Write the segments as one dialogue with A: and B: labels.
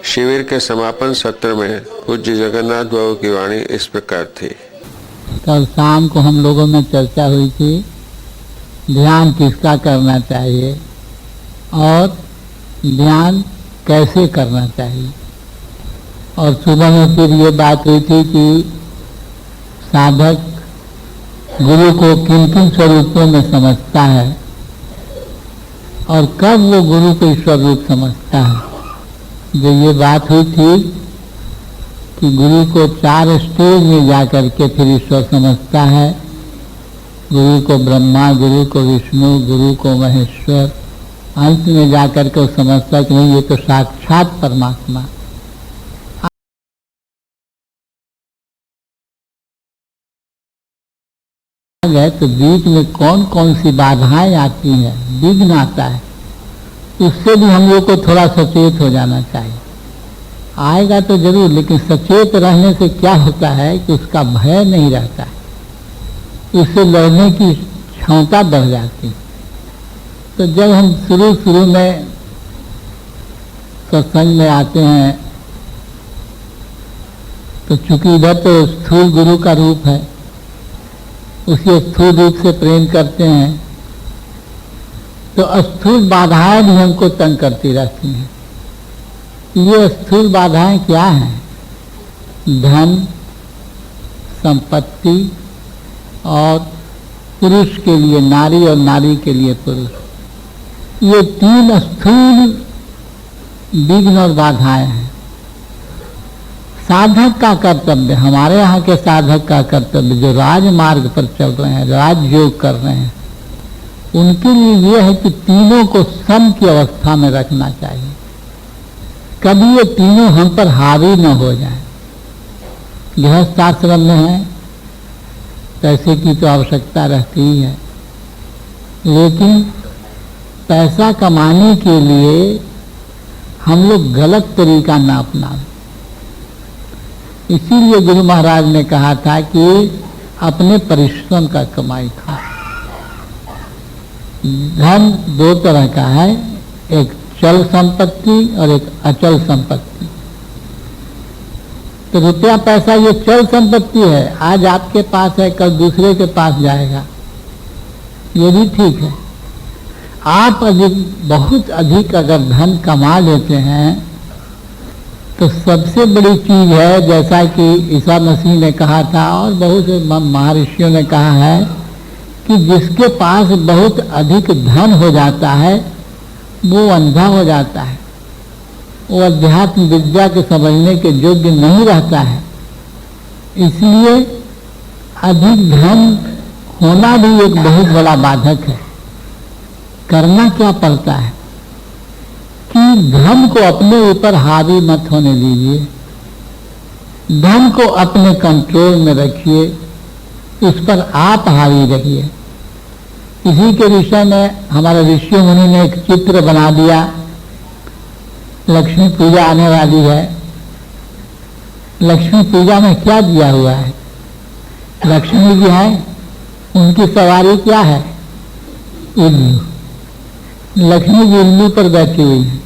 A: शिविर के समापन सत्र में पूज्य जगन्नाथ बाबू की वाणी इस प्रकार थी।
B: कल शाम को हम लोगों में चर्चा हुई थी ध्यान किसका करना चाहिए और ध्यान कैसे करना चाहिए, और सुबह में फिर ये बात हुई थी कि साधक गुरु को किन किन स्वरूपों में समझता है और कब वो गुरु को ईश्वर रूप समझता है। जो ये बात हुई थी कि गुरु को 4 स्टेज में जाकर के फिर ईश्वर समझता है। गुरु को ब्रह्मा, गुरु को विष्णु, गुरु को महेश्वर, अंत में जाकर के वो समझता है कि नहीं, ये तो साक्षात परमात्मा है। तो बीच में कौन कौन सी बाधाएं आती हैं, विघ्न आता है, उससे भी हम लोग को थोड़ा सचेत हो जाना चाहिए। आएगा तो जरूर, लेकिन सचेत रहने से क्या होता है कि उसका भय नहीं रहता है, उससे लड़ने की क्षमता बढ़ जाती है। तो जब हम शुरू में सत्संग में आते हैं तो चूंकि इधर तो स्थूल गुरु का रूप है, उसी स्थूल रूप से प्रेम करते हैं, तो स्थूल बाधाएं भी हमको तंग करती रहती हैं। ये स्थूल बाधाएं क्या हैं? धन, संपत्ति और पुरुष के लिए नारी और नारी के लिए पुरुष, ये 3 स्थूल विघ्न और बाधाएं हैं। साधक का कर्तव्य, हमारे यहाँ के साधक का कर्तव्य जो राजमार्ग पर चल रहे हैं, राजयोग कर रहे हैं, उनके लिए यह है कि तीनों को सम की अवस्था में रखना चाहिए। कभी ये तीनों हम पर हावी न हो जाए। गृहस्थ आश्रम में है, पैसे की तो आवश्यकता रहती ही है, लेकिन पैसा कमाने के लिए हम लोग गलत तरीका ना अपनाएं। इसीलिए गुरु महाराज ने कहा था कि अपने परिश्रम का कमाई खाओ। धन 2 तरह का है, एक चल संपत्ति और एक अचल संपत्ति। तो रुपया पैसा ये चल संपत्ति है, आज आपके पास है, कल दूसरे के पास जाएगा, ये भी ठीक है। आप बहुत अधिक अगर धन कमा लेते हैं तो सबसे बड़ी चीज है, जैसा कि ईसा मसीह ने कहा था और बहुत से महर्षियों ने कहा है कि जिसके पास बहुत अधिक धन हो जाता है वो अंधा हो जाता है, वो अध्यात्म विद्या के समझने के योग्य नहीं रहता है। इसलिए अधिक धन होना भी एक बहुत बड़ा बाधक है। करना क्या पड़ता है कि धन को अपने ऊपर हावी मत होने दीजिए, धन को अपने कंट्रोल में रखिए, उस पर आप हावी रहिए। इसी के विषय में हमारे ऋषि मुनि ने एक चित्र बना दिया। लक्ष्मी पूजा आने वाली है, लक्ष्मी पूजा में क्या दिया हुआ है? लक्ष्मी जी है, उनकी सवारी क्या है? उल्लू। लक्ष्मी जी उल्लू पर बैठी हुई है।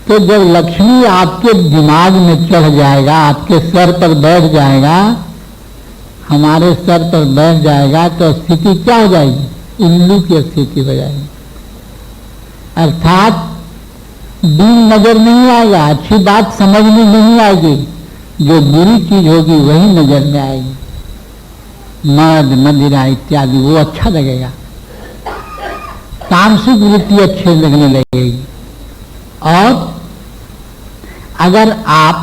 B: तो जब लक्ष्मी आपके दिमाग में चढ़ जाएगा, आपके सर पर बैठ जाएगा, हमारे सर पर बैठ जाएगा, तो स्थिति क्या हो जाएगी? उल्लू की स्थिति हो जाएगी। अर्थात दीन नजर नहीं आएगा, अच्छी बात समझ में नहीं आएगी, जो बुरी चीज होगी वही नजर में आएगी। मद, मदिरा इत्यादि वो अच्छा लगेगा, तामसिक वृत्ति अच्छे लगने लगेगी। और अगर आप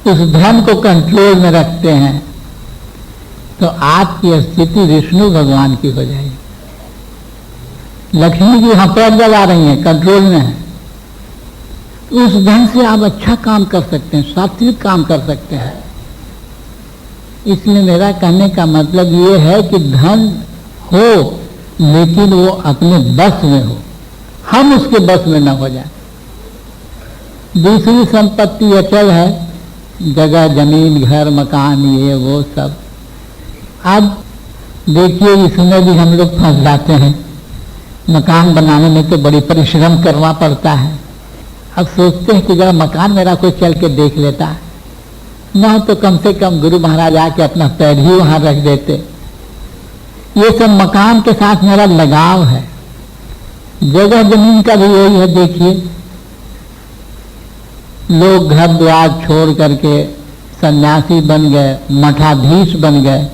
B: उस धन को कंट्रोल में रखते हैं तो आपकी स्थिति विष्णु भगवान की हो जाएगी। लक्ष्मी जी यहाँ पैर दबा रही हैं, कंट्रोल में है। उस धन से आप अच्छा काम कर सकते हैं, सात्विक काम कर सकते हैं। इसलिए मेरा कहने का मतलब ये है कि धन हो लेकिन वो अपने बस में हो, हम उसके बस में न हो जाए। दूसरी संपत्ति अचल है, जगह, जमीन, घर, मकान, ये वो सब। अब देखिए इसमें भी हम लोग फंस जाते हैं। मकान बनाने में तो बड़ी परिश्रम करना पड़ता है। अब सोचते हैं कि जरा मकान मेरा कोई चल के देख लेता, ना तो कम से कम गुरु महाराज आके अपना पैर ही वहां रख देते। ये सब मकान के साथ मेरा लगाव है। जगह जमीन का भी यही है। देखिए, लोग घर द्वार छोड़ करके सन्यासी बन गए, मठाधीश बन गए।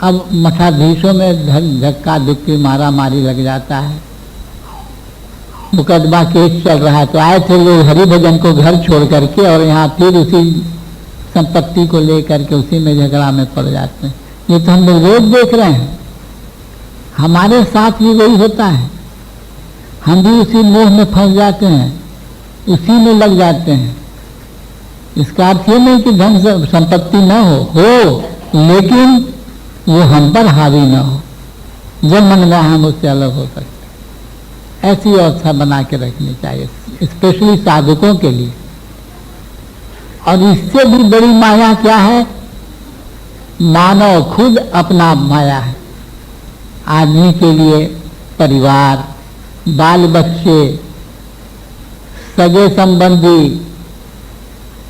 B: अब मठाधीशों में धक्का धुक्की मारा मारी लग जाता है, मुकदमा केस चल रहा है। तो आए थे लोग हरि भजन को घर छोड़ करके और यहाँ फिर उसी संपत्ति को लेकर के उसी में झगड़ा में पड़ जाते हैं। ये तो हम लोग रोज देख रहे हैं। हमारे साथ भी वही होता है। हम भी उसी मोह में फंस जाते हैं, उसी में लग जाते हैं। इसका अर्थ ये नहीं कि धन संपत्ति न हो, लेकिन वो हम पर हावी न हो। जब मन में हम उससे अलग हो सकते, ऐसी अवस्था बना के रखनी चाहिए, स्पेशली साधकों के लिए। और इससे भी बड़ी माया क्या है? मानव खुद अपना माया है। आदमी के लिए परिवार, बाल बच्चे, सगे संबंधी,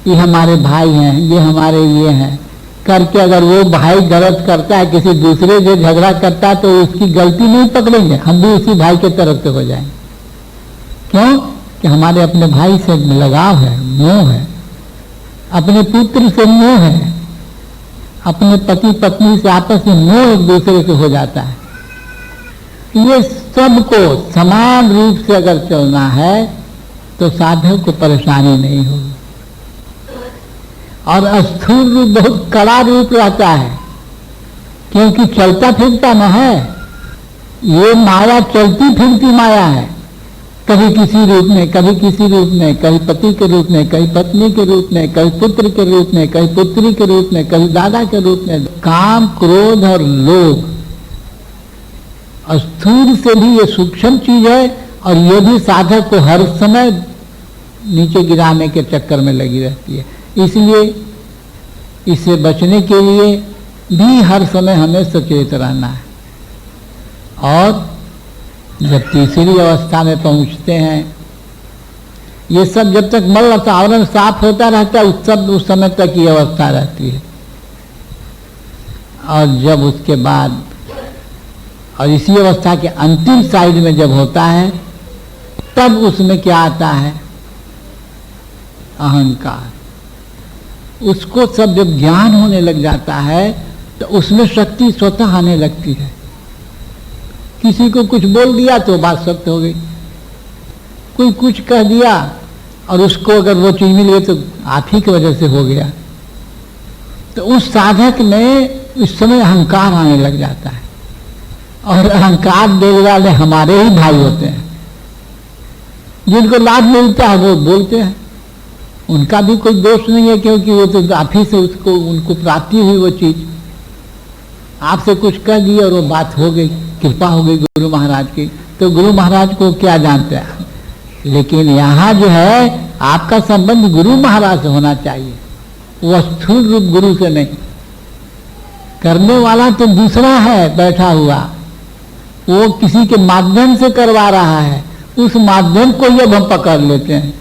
B: ये हमारे भाई हैं, ये हमारे ये हैं करके अगर वो भाई गलत करता है, किसी दूसरे से झगड़ा करता है, तो उसकी गलती नहीं पकड़ेंगे, हम भी उसी भाई के तरफ से हो जाएंगे। क्यों? कि हमारे अपने भाई से लगाव है, मोह है, अपने पुत्र से मोह है, अपने पति पत्नी से आपस में मोह एक दूसरे से हो जाता है। ये सबको समान रूप से अगर चलना है तो साधक को परेशानी नहीं होगी। और स्थूल रूप बहुत कड़ा रूप रहता है, क्योंकि चलता फिरता न है। ये माया चलती फिरती माया है, कभी किसी रूप में, कभी किसी रूप में, कभी पति के रूप में, कभी पत्नी के रूप में, कभी पुत्र के रूप में, कभी पुत्री के रूप में, कभी दादा के रूप में। काम, क्रोध और लोभ स्थूल से भी ये सूक्ष्म चीज है, और ये भी साधक को हर समय नीचे गिराने के चक्कर में लगी रहती है। इसलिए इससे बचने के लिए भी हर समय हमें सचेत रहना है। और जब तीसरी अवस्था में पहुंचते हैं, ये सब जब तक मल वातावरण साफ होता रहता है उस समय तक ये अवस्था रहती है। और जब उसके बाद, और इसी अवस्था के अंतिम साइड में जब होता है, तब उसमें क्या आता है? अहंकार। उसको सब जब ज्ञान होने लग जाता है तो उसमें शक्ति स्वतः आने लगती है। किसी को कुछ बोल दिया तो बात सत्य हो गई, कोई कुछ कह दिया और उसको अगर वो चीज मिल गई तो आप ही की वजह से हो गया। तो उस साधक में इस समय अहंकार आने लग जाता है, और अहंकार देने वाले हमारे ही भाई होते हैं। जिनको लाभ मिलता है वो बोलते हैं, उनका भी कोई दोष नहीं है, क्योंकि वो तो आप ही से उसको उनको प्राप्ति हुई वो चीज। आपसे कुछ कह दिए और वो बात हो गई, कृपा हो गई गुरु महाराज की, तो गुरु महाराज को क्या जानते हैं। लेकिन यहाँ जो है आपका संबंध गुरु महाराज से होना चाहिए, वो स्थूल रूप गुरु से नहीं। करने वाला तो दूसरा है बैठा हुआ, वो किसी के माध्यम से करवा रहा है, उस माध्यम को ही अब हम पकड़ लेते हैं।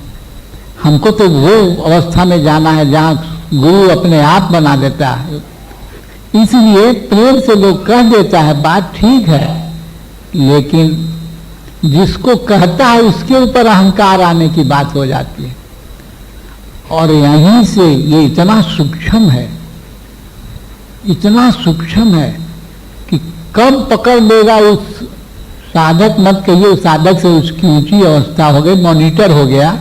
B: हमको तो वो अवस्था में जाना है जहाँ गुरु अपने आप बना देता है। इसलिए प्रेम से लोग कह देता है बात ठीक है, लेकिन जिसको कहता है उसके ऊपर अहंकार आने की बात हो जाती है। और यहीं से ये इतना सूक्ष्म है, इतना सूक्ष्म है कि कब पकड़ लेगा उस साधक, मत कहिए उस साधक से उसकी ऊंची अवस्था हो गई, मॉनिटर हो गया,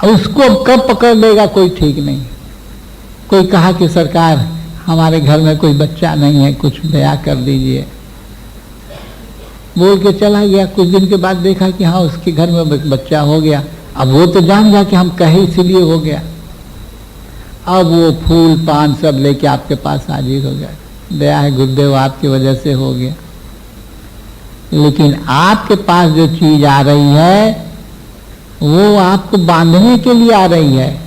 B: उसको कब पकड़ लेगा कोई ठीक नहीं। कोई कहा कि सरकार हमारे घर में कोई बच्चा नहीं है, कुछ दया कर दीजिए, बोल के चला गया। कुछ दिन के बाद देखा कि हाँ उसके घर में बच्चा हो गया। अब वो तो जान गया कि हम कहे इसलिए हो गया। अब वो फूल पान सब लेके आपके पास हाजिर हो गया, दया है गुरुदेव आपकी वजह से हो गया। लेकिन आपके पास जो चीज आ रही है वो आपको बांधने के लिए आ रही है।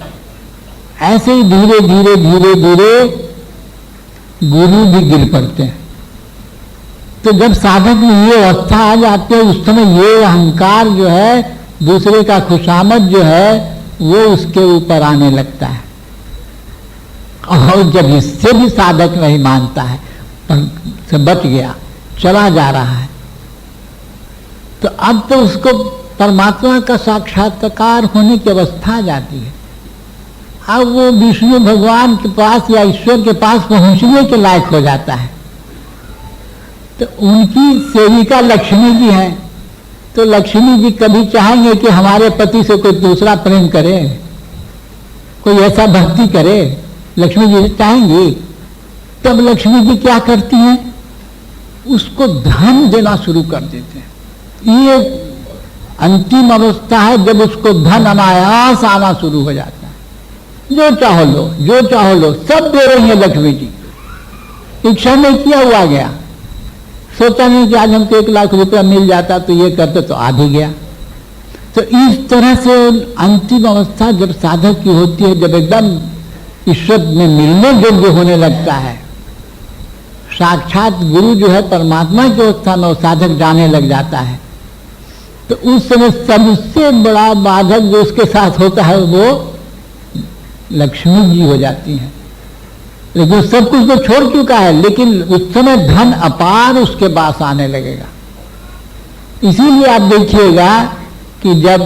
B: ऐसे ही धीरे धीरे धीरे धीरे गुरु भी गिर पड़ते हैं। तो जब साधक में ये अवस्था आ जाती है, उस समय ये अहंकार जो है दूसरे का खुशामद जो है वो उसके ऊपर आने लगता है। और जब इससे भी साधक नहीं मानता है, पर से बच गया, चला जा रहा है, तो अब तो उसको परमात्मा का साक्षात्कार होने की अवस्था आ जाती है। अब वो विष्णु भगवान के पास या ईश्वर के पास पहुंचने के लायक हो जाता है। तो उनकी सेविका लक्ष्मी जी हैं, तो लक्ष्मी जी कभी चाहेंगे कि हमारे पति से कोई दूसरा प्रेम करे, कोई ऐसा भक्ति करे? लक्ष्मी जी चाहेंगी? तब लक्ष्मी जी क्या करती हैं? उसको धन देना शुरू कर देते हैं। ये अंतिम अवस्था है जब उसको धन अनायास आना शुरू हो जाता है। जो चाहो लो, जो चाहो लो, सब दे रही है लक्ष्मी जी। इच्छा नहीं किया हुआ गया, सोचा नहीं कि आज हमको 1 लाख रुपया मिल जाता तो ये करते, तो आ भी गया। तो इस तरह से अंतिम अवस्था जब साधक की होती है, जब एकदम ईश्वर में मिलने योग्य होने लगता है, साक्षात गुरु जो है परमात्मा की अवस्था में साधक जाने लग जाता है, तो उस समय सबसे बड़ा बाधक जो उसके साथ होता है वो लक्ष्मी जी हो जाती हैं। लेकिन सब कुछ तो छोड़ चुका है, लेकिन उस समय धन अपार उसके पास आने लगेगा। इसीलिए आप देखिएगा कि जब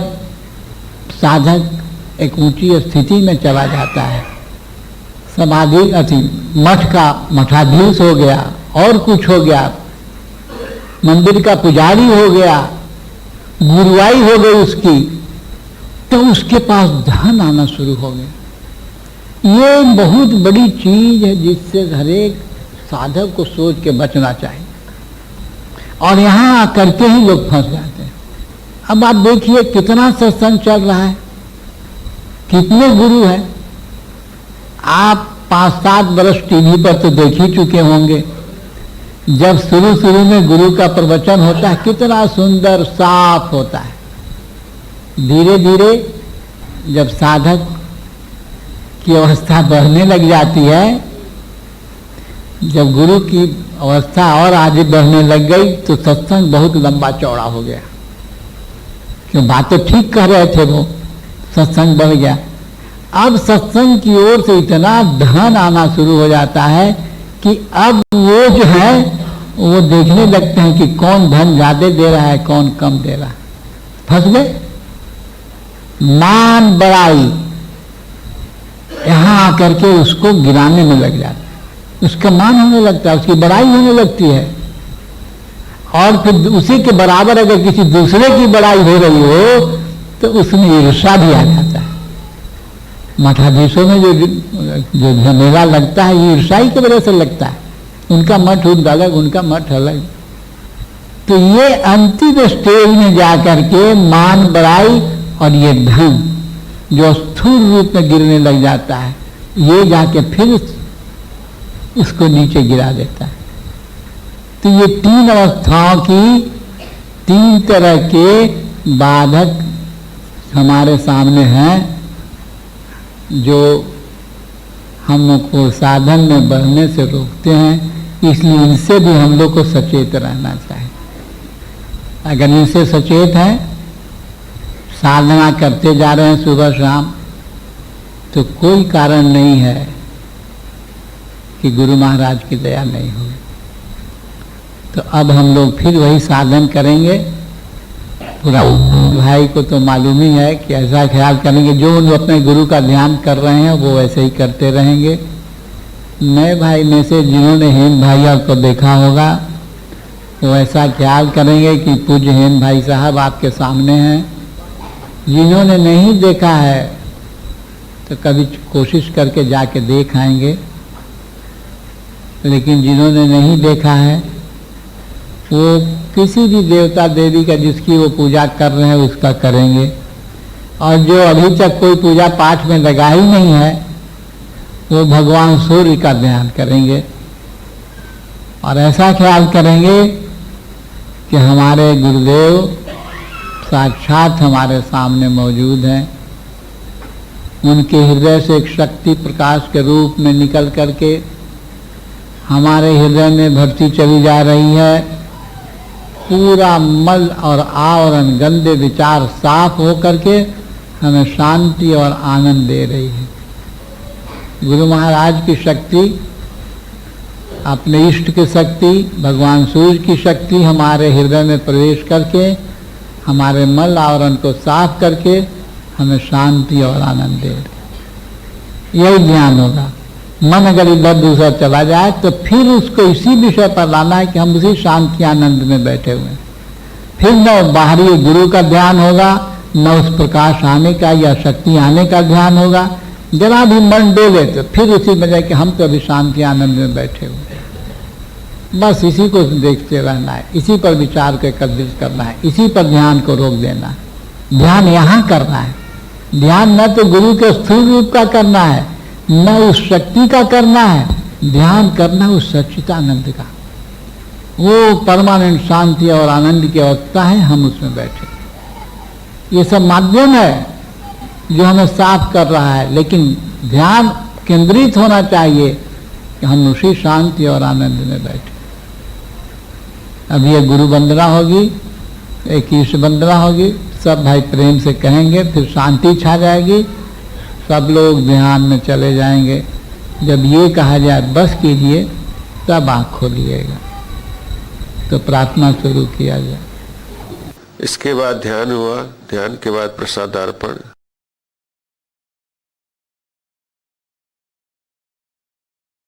B: साधक एक ऊंची स्थिति में चला जाता है, समाधि मठ का मठाधीश हो गया और कुछ हो गया, मंदिर का पुजारी हो गया, गुरुवाई हो गई उसकी, तो उसके पास धन आना शुरू हो गया। ये बहुत बड़ी चीज है जिससे हरेक साधक को सोच के बचना चाहिए, और यहाँ आकर के ही लोग फंस जाते हैं। अब आप देखिए कितना सत्संग चल रहा है, कितने गुरु हैं। आप 5-7 वर्ष टीवी पर तो देख ही चुके होंगे। जब शुरू शुरू में गुरु का प्रवचन होता है कितना सुंदर साफ होता है। धीरे धीरे जब साधक की अवस्था बढ़ने लग जाती है, जब गुरु की अवस्था और आगे बढ़ने लग गई, तो सत्संग बहुत लंबा चौड़ा हो गया। क्यों, बात तो ठीक कह रहे थे वो, सत्संग बढ़ गया। अब सत्संग की ओर से इतना धन आना शुरू हो जाता है कि अब वो जो है वो देखने लगते हैं कि कौन धन ज्यादा दे रहा है, कौन कम दे रहा है। फंस गए। मान बड़ाई यहां आकर के उसको गिराने में लग जाता है, उसका मान होने लगता है, उसकी बड़ाई होने लगती है। और फिर उसी के बराबर अगर किसी दूसरे की बड़ाई हो रही हो तो उसमें ईर्ष्या भी आ जाता है। मठाधीशों में जो झमेला लगता है ये ईर्ष्या की वजह से लगता है। उनका मठ अलग, उनका मठ अलग। तो ये अंतिम स्टेज में जाकर के मान बड़ाई और ये धन जो स्थूल रूप में गिरने लग जाता है, ये जाके फिर इसको नीचे गिरा देता है। तो ये 3 अवस्थाओं की 3 तरह के बाधक हमारे सामने हैं, जो हम लोग को साधन में बढ़ने से रोकते हैं। इसलिए इनसे भी हम लोग को सचेत रहना चाहिए। अगर इनसे सचेत हैं, साधना करते जा रहे हैं सुबह शाम, तो कोई कारण नहीं है कि गुरु महाराज की दया नहीं होगी। तो अब हम लोग फिर वही साधन करेंगे। पूरा भाई को तो मालूम ही है कि ऐसा ख्याल करेंगे, जो उन अपने गुरु का ध्यान कर रहे हैं वो वैसे ही करते रहेंगे। नए भाई में से जिन्होंने हेम भाइयों को देखा होगा वो ऐसा ख्याल करेंगे कि पूज्य हेम भाई साहब आपके सामने हैं। जिन्होंने नहीं देखा है तो कभी कोशिश करके जाके देख आएंगे, लेकिन जिन्होंने नहीं देखा है वो किसी भी देवता देवी का जिसकी वो पूजा कर रहे हैं उसका करेंगे। और जो अभी तक कोई पूजा पाठ में लगा ही नहीं है वो भगवान सूर्य का ध्यान करेंगे, और ऐसा ख्याल करेंगे कि हमारे गुरुदेव साक्षात हमारे सामने मौजूद हैं। उनके हृदय से एक शक्ति प्रकाश के रूप में निकल करके हमारे हृदय में भरती चली जा रही है, पूरा मल और आवरण, गंदे विचार साफ हो करके हमें शांति और आनंद दे रही है। गुरु महाराज की शक्ति, अपने इष्ट की शक्ति, भगवान सूर्य की शक्ति हमारे हृदय में प्रवेश करके हमारे मल आवरण को साफ करके हमें शांति और आनंद दे रही। यही ध्यान होगा। मन अगर इधर दूसरा चला जाए तो फिर उसको इसी विषय पर लाना है कि हम उसी शांति आनंद में बैठे हुए हैं। फिर न बाहरी गुरु का ध्यान होगा, न उस प्रकाश आने का या शक्ति आने का ध्यान होगा। जरा भी मन डोले तो फिर उसी में जाए कि हम तो अभी शांति आनंद में बैठे हुए हैं। बस इसी को देखते रहना है, इसी पर विचार को एकत्रित करना है, इसी पर ध्यान को रोक देना है। ध्यान यहाँ करना है। ध्यान न तो गुरु के स्थूल रूप का करना है, न उस शक्ति का करना है। ध्यान करना उस सच्चिदानंद का। वो परमानेंट शांति और आनंद की अवस्था है, हम उसमें बैठे। ये सब माध्यम है जो हमें साफ कर रहा है, लेकिन ध्यान केंद्रित होना चाहिए कि हम उसी शांति और आनंद में बैठे। अब ये गुरु वंदना होगी, एक ईश वंदना होगी, सब भाई प्रेम से कहेंगे, फिर शांति छा जाएगी, सब लोग ध्यान में चले जाएंगे। जब ये कहा जाए बस कीजिए, तब आँख खोलिएगा, तो प्रार्थना शुरू किया जाए।
A: इसके बाद ध्यान हुआ, ध्यान के बाद प्रसादार्पण।